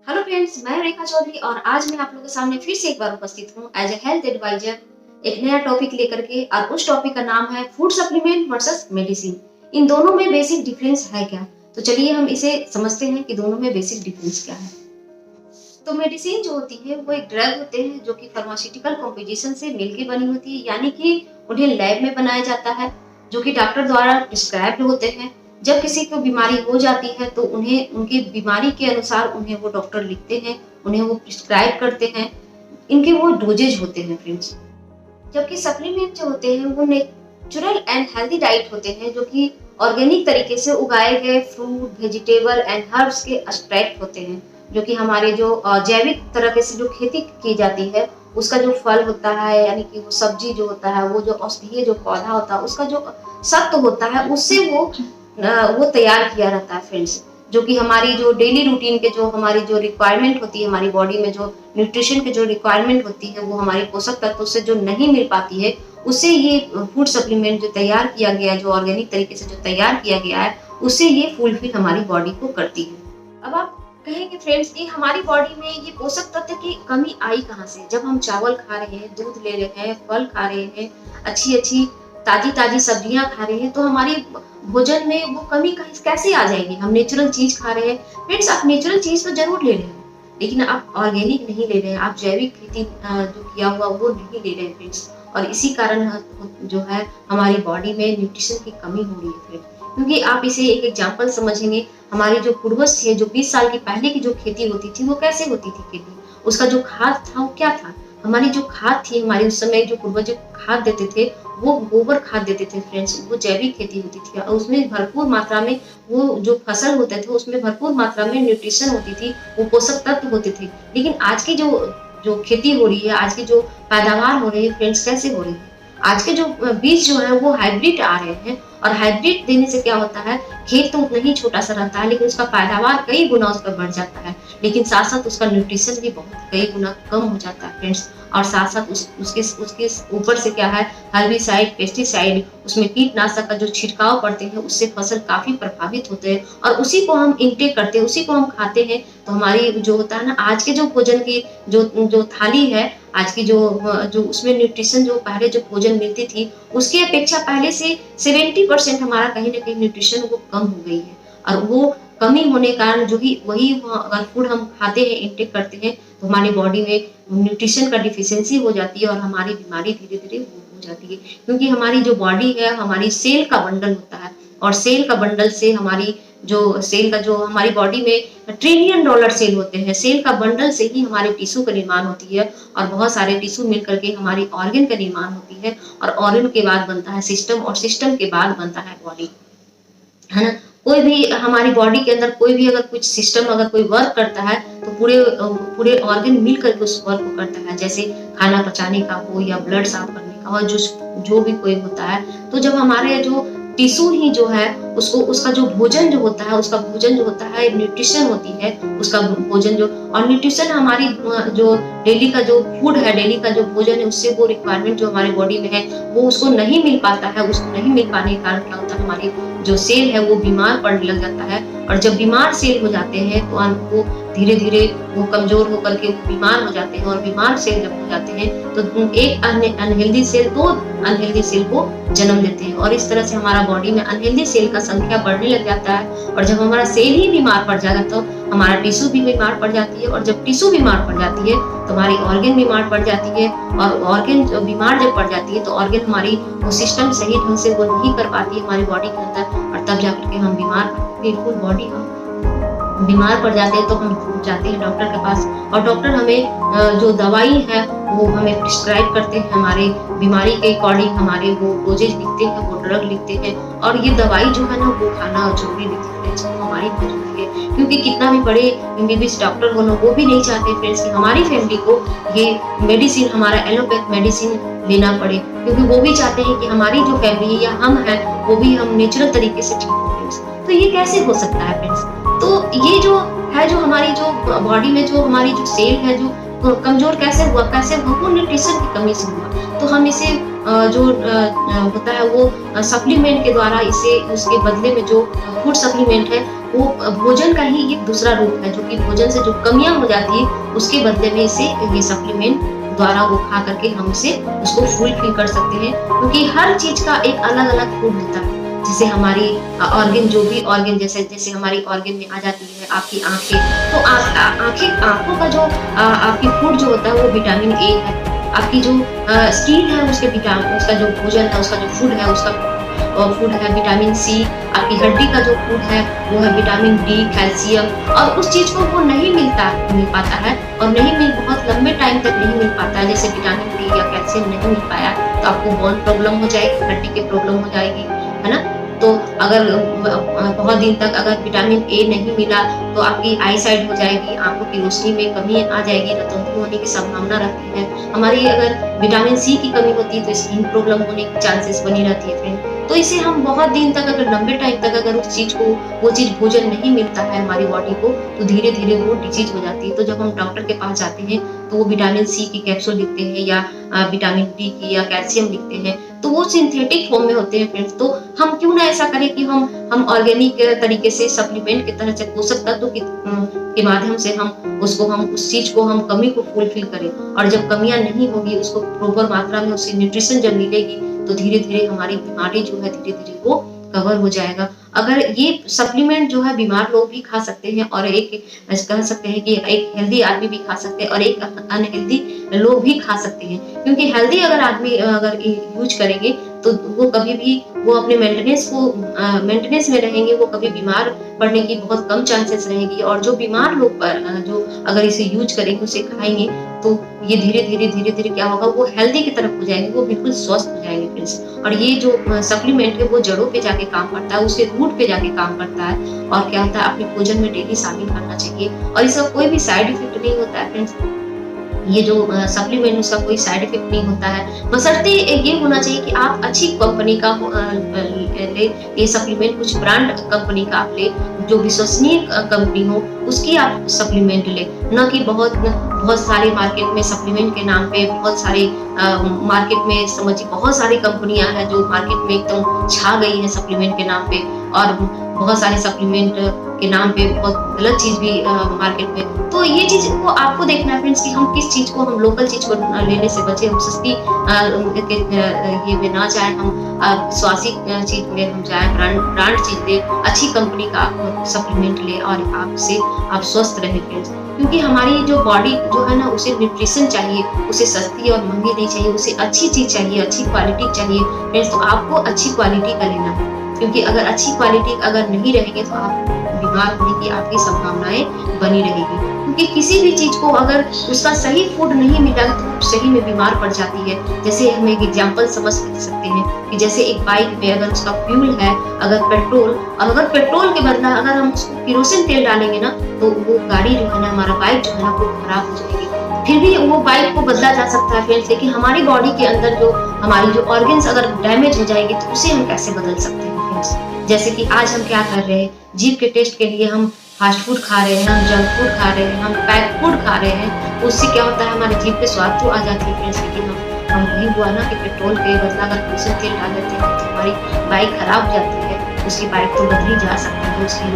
Hello friends, मैं रेखा चौधरी और आज मैं आप लोगों के सामने फिर से एक बार उपस्थित हूँ एज ए हेल्थ एडवाइजर एक नया टॉपिक लेकर के। और उस टॉपिक का नाम है फूड सप्लीमेंट वर्सेस मेडिसिन। इन दोनों में बेसिक डिफरेंस है क्या? तो चलिए हम इसे समझते हैं कि दोनों में बेसिक डिफरेंस क्या है। तो मेडिसिन जो होती है वो एक ड्रग होते हैं जो कि फार्मास्यूटिकल कॉम्पोजिशन से मिलकर बनी होती है, यानी कि उन्हें लैब में बनाया जाता है, जो कि डॉक्टर द्वारा प्रिस्क्राइब्ड होते हैं। जब किसी को बीमारी हो जाती है तो उन्हें उनकी बीमारी के अनुसार उन्हें वो डॉक्टर लिखते हैं, उन्हें वो प्रिस्क्राइब करते हैं। इनके वो डोजेज होते हैं फ्रेंड्स। जबकि सप्लीमेंट जो होते हैं वो नेचुरल एंड हेल्दी डाइट होते हैं, जो कि ऑर्गेनिक तरीके से उगाए गए फ्रूट, वेजिटेबल एंड हर्ब्स के एक्सट्रैक्ट होते हैं, जो कि हमारे जो जैविक तरीके से जो खेती की जाती है उसका जो फल होता है, यानी कि वो सब्जी जो होता है, वो जो औषधीय जो पौधा होता है उसका जो सत्व होता है उससे वो तैयार किया रहता है फ्रेंड्स। जो कि हमारी जो डेली रूटीन के जो हमारी जो रिक्वायरमेंट होती है, हमारी बॉडी में जो न्यूट्रिशन की जो रिक्वायरमेंट होती है वो हमारी पोषक तत्वों से जो नहीं मिल पाती है, उससे ये फूड सप्लीमेंट जो तैयार किया गया है, जो ऑर्गेनिक तरीके से जो तैयार किया गया है, उससे ये फुलफिल हमारी बॉडी को करती है। अब आप कहेंगे फ्रेंड्स कि हमारी बॉडी में ये पोषक तत्व की कमी आई कहाँ से? जब हम चावल खा रहे हैं, दूध ले रहे हैं, फल खा रहे हैं, अच्छी अच्छी ताजी ताजी सब्जियां खा रहे हैं, तो हमारी भोजन में वो कमी कैसे आ जाएगी? हम नेचुरल चीज खा रहे हैं। फ्रेंड्स, आप नेचुरल चीज तो जरूर ले रहे हैं, लेकिन आप ऑर्गेनिक नहीं ले रहे हैं, आप जैविक खेती जो किया हुआ वो नहीं ले रहे हैं फ्रेंड्स। और इसी कारण जो है हमारी बॉडी में न्यूट्रिशन की कमी हो रही है फ्रेंड्स। क्योंकि आप इसे एक एग्जाम्पल समझेंगे, हमारे जो पूर्वज थे, जो 20 साल की पहले की जो खेती होती थी वो कैसे होती थी खेती? उसका जो खाद था वो क्या था? हमारी जो खाद थी, हमारे उस समय जो पूर्वज खाद देते थे वो गोबर खाद देते थे फ्रेंड्स। वो जैविक खेती होती थी और उसमें भरपूर मात्रा में वो जो फसल होते थे उसमें भरपूर मात्रा में न्यूट्रिशन होती थी, वो पोषक तत्व होते थे। लेकिन आज की जो जो खेती हो रही है, आज की जो पैदावार हो रही है फ्रेंड्स, कैसे हो रही है? आज के जो बीज जो है वो हाइब्रिड आ रहे हैं, और हाइब्रिड देने से क्या होता है, खेत तो उतना ही छोटा सा रहता है लेकिन उसका पैदावार कई गुना उसका बढ़ जाता है, लेकिन साथ साथ उसका न्यूट्रिशन भी बहुत कई गुना कम हो जाता है फ्रेंड्स। और साथ साथ उसके ऊपर से क्या है, हर्बिसाइड, पेस्टिसाइड, उसमें कीटनाशक का जो छिड़काव पड़ते हैं उससे फसल काफी प्रभावित होते हैं, और उसी को हम इनटेक करते हैं, उसी को हम खाते हैं। तो हमारी जो होता है ना, आज के जो भोजन की जो जो थाली है, आज की जो उसमें न्यूट्रिशन जो पहले जो भोजन मिलती थी उसकी अपेक्षा पहले से 70% हमारा कहीं ना कहीं न्यूट्रिशन वो कम हो गई है। और वो कमी होने के कारण जो ही वही अगर फूड हम खाते हैं, इनटेक करते हैं, तो हमारी बॉडी में न्यूट्रिशन का डिफिशियंसी हो जाती है और हमारी बीमारी धीरे धीरे हो जाती है। क्योंकि हमारी जो बॉडी है हमारी सेल का बंडल होता है, और सेल का बंडल से हमारी जो सेल का जो हमारी बॉडी में ट्रिलियन डॉलर सेल होते हैं, सेल का बंडल से ही हमारे टिश्यू का निर्माण होती है, और बहुत सारे टिश्यू मिल करके हमारी ऑर्गन का निर्माण होती है, और ऑर्गन के बाद बनता है सिस्टम, और सिस्टम के बाद बनता है बॉडी, है ना? कोई भी हमारी बॉडी के अंदर कोई भी अगर कुछ सिस्टम अगर कोई वर्क करता है तो पूरे ऑर्गन मिल करके उस वर्क को करता है, जैसे खाना पचाने का हो या ब्लड साफ करने का, और जो भी कोई होता है। तो जब हमारे जो टिश्यू ही जो है उसको उसका जो भोजन जो होता है, उसका भोजन जो होता है न्यूट्रिशन होती है, उसका भोजन जो, और न्यूट्रिशन हमारी जो डेली का जो फूड है, डेली का जो भोजन है, उससे वो रिक्वायरमेंट जो हमारे बॉडी में है वो उसको नहीं मिल पाता है। उसको नहीं मिल पाने के कारण क्या होता है, हमारी जो सेल है वो बीमार पड़ने लग जाता है, और जब बीमार सेल हो जाते हैं तो वो धीरे धीरे वो कमजोर होकर के बीमार हो जाते हैं, और बीमार सेल जब हो जाते हैं तो एक अनहेल्दी सेल दो अनहेल्दी सेल को जन्म देते हैं, और इस तरह से हमारा बॉडी में अनहेल्दी सेल का संख्या बढ़ने लग जाता है। और जब हमारा सेल ही बीमार पड़ जाएगा तो हमारा टिश्यू भी बीमार पड़ जाती है, और जब टिश्यू बीमार पड़ जाती है तो हमारी ऑर्गन बीमार पड़ जाती है, और ऑर्गन बीमार जब पड़ जाती है तो ऑर्गन हमारी वो सिस्टम सही ढंग से वो नहीं कर पाती है हमारी बॉडी के अंदर, और तब जाकर के हम बीमार बिल्कुल बॉडी हम बीमार पड़ जाते हैं। तो हम जाते हैं डॉक्टर के पास, और डॉक्टर हमें जो दवाई है वो हमें प्रिस्क्राइब करते हैं, हमारे बीमारी के अकॉर्डिंग हमारे वो डोजेज लिखते हैं, वो ड्रग लिखते हैं, और ये दवाई जो है ना वो खाना जरूरी लिखते हैं हमारी जरूरी है। क्योंकि कितना भी बड़े एमबीबीएस डॉक्टर हो वो भी नहीं चाहते फ्रेंड्स कि हमारी फैमिली को ये मेडिसिन, हमारा एलोपैथ मेडिसिन लेना पड़े, क्योंकि वो भी चाहते हैं कि हमारी जो फैमिली है या हम है वो भी हम नेचुरल तरीके से ठीक हो फ्रेंड्स। तो ये कैसे हो सकता है फ्रेंड्स? तो ये जो है, जो हमारी जो बॉडी में जो हमारी जो सेल है जो कमजोर कैसे हुआ, वो न्यूट्रिशन की कमी से हुआ। तो हम इसे जो होता है वो सप्लीमेंट के द्वारा इसे उसके बदले में जो फूड सप्लीमेंट है वो भोजन का ही एक दूसरा रूप है, जो कि भोजन से जो कमियां हो जाती है उसके बदले में इसे ये सप्लीमेंट द्वारा वो खा करके हम इसे उसको फुलफिल कर सकते हैं, क्योंकि हर चीज का एक अलग अलग फूड होता है। जैसे हमारी ऑर्गन, जो भी ऑर्गन, जैसे जैसे हमारी ऑर्गन में आ जाती है आपकी आंखें, तो आंखें, आंखों का जो आपकी फूड जो होता है वो विटामिन ए है। आपकी जो स्किन है उसके विटामिन, उसका जो भोजन है, उसका जो फूड है, उसका फूड है विटामिन सी। आपकी हड्डी का जो फूड है वो है विटामिन डी, कैल्शियम। और उस चीज को वो नहीं मिल पाता है, और बहुत लंबे टाइम तक नहीं मिल पाता है। जैसे विटामिन डी या कैल्शियम नहीं मिल पाया तो आपको बोन प्रॉब्लम हो जाएगी, हड्डी की प्रॉब्लम हो जाएगी, है ना। तो अगर बहुत दिन तक अगर विटामिन ए नहीं मिला तो आपकी आई साइड हो जाएगी, आंखों की रोशनी में कमी आ जाएगी, रतौंधी होने की संभावना रहती है। हमारी अगर विटामिन सी की कमी होती है तो स्किन प्रॉब्लम होने की चांसेस बनी रहती है फ्रेंड। तो इसे हम बहुत दिन तक, अगर लंबे टाइम तक अगर उस चीज को, वो चीज भोजन नहीं मिलता है हमारी बॉडी को, तो धीरे धीरे वो डिजीज हो जाती है। तो जब हम डॉक्टर के पास जाते हैं तो वो विटामिन सी की कैप्सूल लिखते हैं या विटामिन डी की या कैल्शियम लिखते हैं, तो वो सिंथेटिक फॉर्म में होते हैं फ्रेंड्स। तो हम क्यों ना ऐसा करें कि हम ऑर्गेनिक तरीके से सप्लीमेंट की तरह से पोषक तत्व के माध्यम से हम उस चीज को, हम कमी को फुलफिल करें। और जब कमियां नहीं होगी, उसको प्रॉपर मात्रा में उसकी न्यूट्रिशन जब मिलेगी, तो धीरे धीरे हमारी बीमारी जो है धीरे धीरे वो कवर हो जाएगा। अगर ये सप्लीमेंट जो है बीमार लोग भी खा सकते हैं, और एक कह सकते हैं कि एक हेल्दी आदमी भी खा सकते हैं और एक अनहेल्दी लोग भी खा सकते हैं। क्योंकि हेल्दी अगर आदमी अगर यूज करेंगे तो वो कभी भी, वो अपने मेंटेनेंस में रहेंगे, वो कभी बीमार पड़ने की बहुत कम चांसेस रहेगी। और जो बीमार लोग जो अगर इसे यूज करेंगे, उसे खाएंगे, तो ये धीरे धीरे क्या होगा, वो हेल्दी की तरफ हो जाएंगे, वो बिल्कुल स्वस्थ हो जाएंगे फ्रेंड्स। और ये जो सप्लीमेंट है वो जड़ों पे जाके काम करता है, उसके रूट पे जाके काम करता है। और क्या होता है, अपने भोजन में डेली शामिल करना चाहिए, और इसका कोई भी साइड इफेक्ट नहीं होता है फ्रेंड्स। ये जो सप्लीमेंट, उसका कोई साइड इफेक्ट नहीं होता है, बशर्ते ये होना चाहिए कि आप अच्छी कंपनी का ले ये सप्लीमेंट, कुछ ब्रांड कंपनी का आप ले, जो विश्वसनीय कंपनी हो उसकी आप सप्लीमेंट ले। न कि बहुत सारे मार्केट में सप्लीमेंट के नाम पे बहुत सारे मार्केट में समझिए बहुत सारी कंपनियां हैं जो मार्केट में एकदम छा गई है सप्लीमेंट के नाम पे, और बहुत सारे सप्लीमेंट के नाम पे बहुत गलत चीज भी मार्केट में। तो ये चीज को आपको देखना है फ्रेंड्स कि हम किस चीज को, हम लोकल चीज को लेने से बचे, हम सस्ती ये में ना जाए, हम विश्वासी चीज में हम जाए, ब्रांड चीज ले, अच्छी कंपनी का सप्लीमेंट ले, और आपसे आप स्वस्थ रहे फ्रेंड्स। क्योंकि हमारी जो बॉडी जो है ना, उसे न्यूट्रिशन चाहिए, उसे सस्ती और महंगी नहीं चाहिए, उसे अच्छी चीज चाहिए, अच्छी क्वालिटी चाहिए फ्रेंड्स। तो आपको अच्छी क्वालिटी का लेना है, क्योंकि अगर अच्छी क्वालिटी अगर नहीं रहेंगे तो आप बीमार होने की आपकी संभावनाएं बनी रहेगी। क्योंकि किसी भी चीज को अगर उसका सही फूड नहीं मिला तो सही में बीमार पड़ जाती है। जैसे हम एक एग्जांपल समझ सकते हैं कि जैसे एक बाइक में अगर उसका फ्यूल है, अगर पेट्रोल, और अगर पेट्रोल के बदला अगर हम उसको केरोसिन तेल डालेंगे ना, तो वो गाड़ी जो है ना, हमारा बाइक जो है ना, वो खराब हो जाएगी। फिर भी वो बाइक को बदला जा सकता है फ्रेंड्स, लेकिन हमारी बॉडी के अंदर जो हमारी जो ऑर्गन्स अगर डैमेज हो जाएगी तो उसे हम कैसे बदल सकते हैं फ्रेंड्स। जैसे कि आज हम क्या कर रहे हैं, जीभ के टेस्ट के लिए हम फास्ट फूड खा रहे हैं, हम जंक फूड खा रहे हैं, हम पैक फूड खा रहे हैं। उससे क्या होता है, हमारे जीभ पे स्वाद तो आ जाती है फ्रेंड्स, लेकिन हम वही हुआ ना कि पेट्रोल के बदला अगर केरोसिन तेल डाल देते हैं तो हमारी बाइक खराब हो जाती है। उसकी बाइक तो बदली जा सकती है, उसकी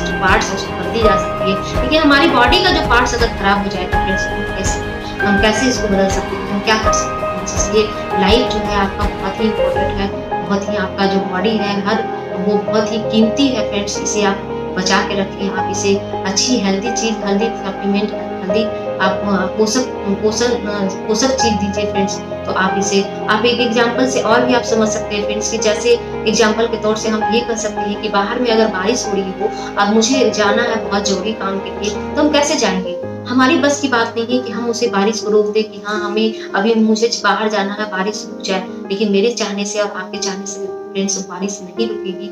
जो पार्ट्स है उसको बदली जा सकती है, लेकिन हमारी बॉडी का जो पार्ट्स अगर खराब हो जाए तो फ्रेंड्स हम कैसे इसको बदल सकते हैं, हम क्या कर सकते हैं। इसलिए लाइफ जो है आपका बहुत ही इम्पोर्टेंट है, बहुत ही आपका जो बॉडी है वो बहुत ही कीमती है फ्रेंड्स। इसे आप बचा के रखिए, आप इसे अच्छी हेल्दी चीज, हेल्दी सप्लीमेंट, हेल्दी आप पोषक चीज दीजिए फ्रेंड्स। तो आप एक एग्जांपल से और भी आप समझ सकते हैं फ्रेंड्स कि जैसे एग्जांपल के तौर से हम ये कह सकते हैं कि बाहर में अगर बारिश हो रही हो और मुझे जाना है बहुत जरूरी काम के लिए, तो हम कैसे जाएंगे। हमारी बस की बात नहीं है कि हम उसे बारिश को रोक दे कि हाँ हमें अभी मुझे बाहर जाना है, बारिश रुक जाए। लेकिन मेरे चाहने से और आपके चाहने से फ्रेंड्स बारिश नहीं रुकेगी।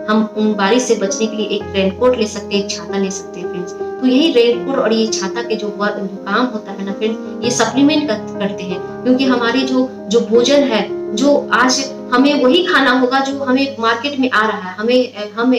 हम उन बारिश से बचने के लिए एक रेनकोट ले सकते हैं, एक छाता ले सकते हैं फ्रेंड्स। तो यही रेनकोट और ये छाता के जो काम होता है ना फ्रेंड्स, ये सप्लीमेंट करते हैं। क्योंकि हमारी जो भोजन है, जो आज हमें वही खाना होगा जो हमें मार्केट में आ रहा है, हमें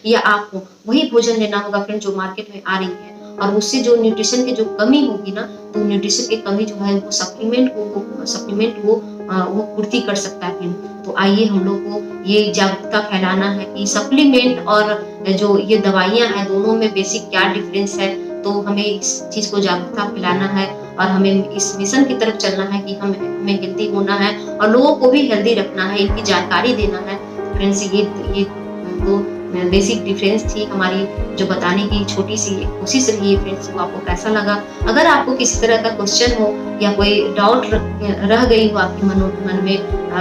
या आपको वही भोजन लेना होगा फ्रेंड जो मार्केट में आ रही है। और उससे जो न्यूट्रिशन की जो कमी होगी ना, तो न्यूट्रिशन की कमी जो है वो सप्लीमेंट वो वो पूर्ति कर सकता है। तो आइए हम लोग को ये जागरूकता फैलाना है कि सप्लीमेंट और जो ये दवाइयाँ हैं दोनों में बेसिक क्या डिफरेंस है। तो हमें इस चीज़ को जागरूकता फैलाना है और हमें इस मिशन की तरफ चलना है कि हमें हेल्दी होना है और लोगों को भी हेल्दी रखना है, इनकी जानकारी देना है। फ्रेंड्स ये तो बेसिक डिफरेंस थी हमारी जो बताने की छोटी सी कोशिश रही है फ्रेंड्स। को आपको कैसा लगा? अगर आपको किसी तरह का क्वेश्चन हो या कोई डाउट रह गई हो आपके मन में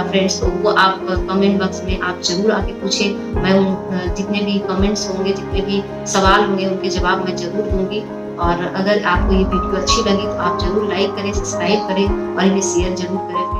फ्रेंड्स, तो वो आप कमेंट बॉक्स में आप जरूर आके पूछें। मैं जितने भी कमेंट्स होंगे, जितने भी सवाल होंगे, उनके जवाब मैं जरूर दूंगी। और अगर आपको ये वीडियो अच्छी लगी तो आप जरूर लाइक करें, सब्सक्राइब करें और इन्हें शेयर जरूर करें।